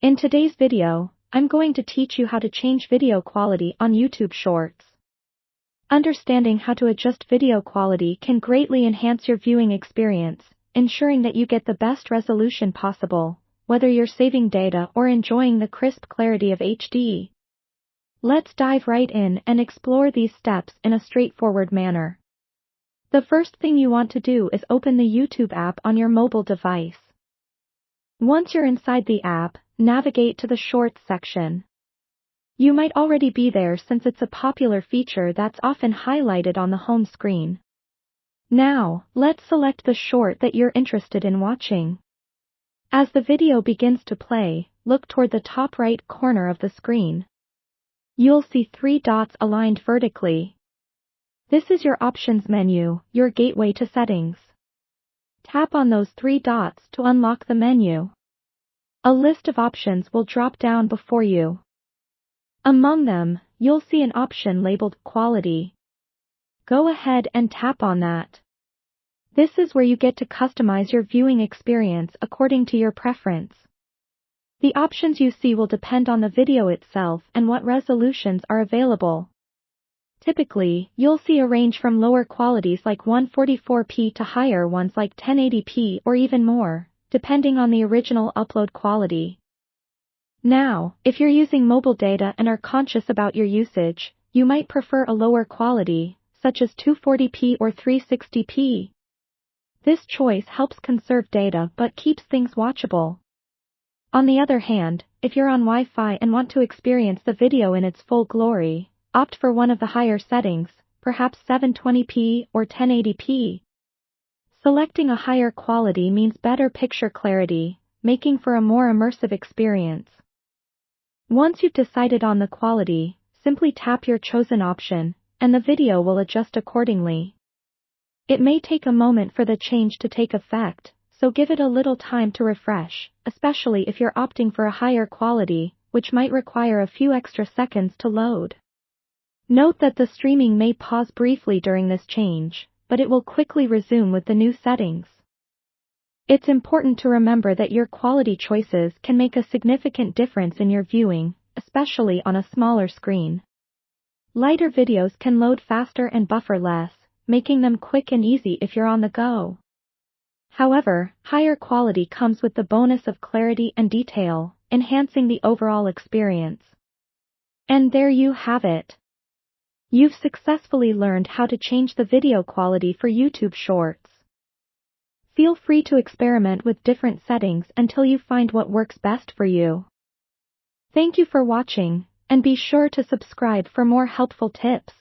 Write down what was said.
In today's video, I'm going to teach you how to change video quality on YouTube Shorts. Understanding how to adjust video quality can greatly enhance your viewing experience, ensuring that you get the best resolution possible, whether you're saving data or enjoying the crisp clarity of HD. Let's dive right in and explore these steps in a straightforward manner. The first thing you want to do is open the YouTube app on your mobile device. Once you're inside the app, navigate to the Shorts section. You might already be there since it's a popular feature that's often highlighted on the home screen. Now, let's select the short that you're interested in watching. As the video begins to play, look toward the top right corner of the screen. You'll see 3 dots aligned vertically. This is your options menu, your gateway to settings. Tap on those 3 dots to unlock the menu. A list of options will drop down before you. Among them, you'll see an option labeled Quality. Go ahead and tap on that. This is where you get to customize your viewing experience according to your preference. The options you see will depend on the video itself and what resolutions are available. Typically, you'll see a range from lower qualities like 144p to higher ones like 1080p or even more, depending on the original upload quality. Now, if you're using mobile data and are conscious about your usage, you might prefer a lower quality, such as 240p or 360p. This choice helps conserve data but keeps things watchable. On the other hand, if you're on Wi-Fi and want to experience the video in its full glory, opt for one of the higher settings, perhaps 720p or 1080p. Selecting a higher quality means better picture clarity, making for a more immersive experience. Once you've decided on the quality, simply tap your chosen option, and the video will adjust accordingly. It may take a moment for the change to take effect, so give it a little time to refresh, especially if you're opting for a higher quality, which might require a few extra seconds to load. Note that the streaming may pause briefly during this change, but it will quickly resume with the new settings. It's important to remember that your quality choices can make a significant difference in your viewing, especially on a smaller screen. Lighter videos can load faster and buffer less, making them quick and easy if you're on the go. However, higher quality comes with the bonus of clarity and detail, enhancing the overall experience. And there you have it. You've successfully learned how to change the video quality for YouTube Shorts. Feel free to experiment with different settings until you find what works best for you. Thank you for watching, and be sure to subscribe for more helpful tips.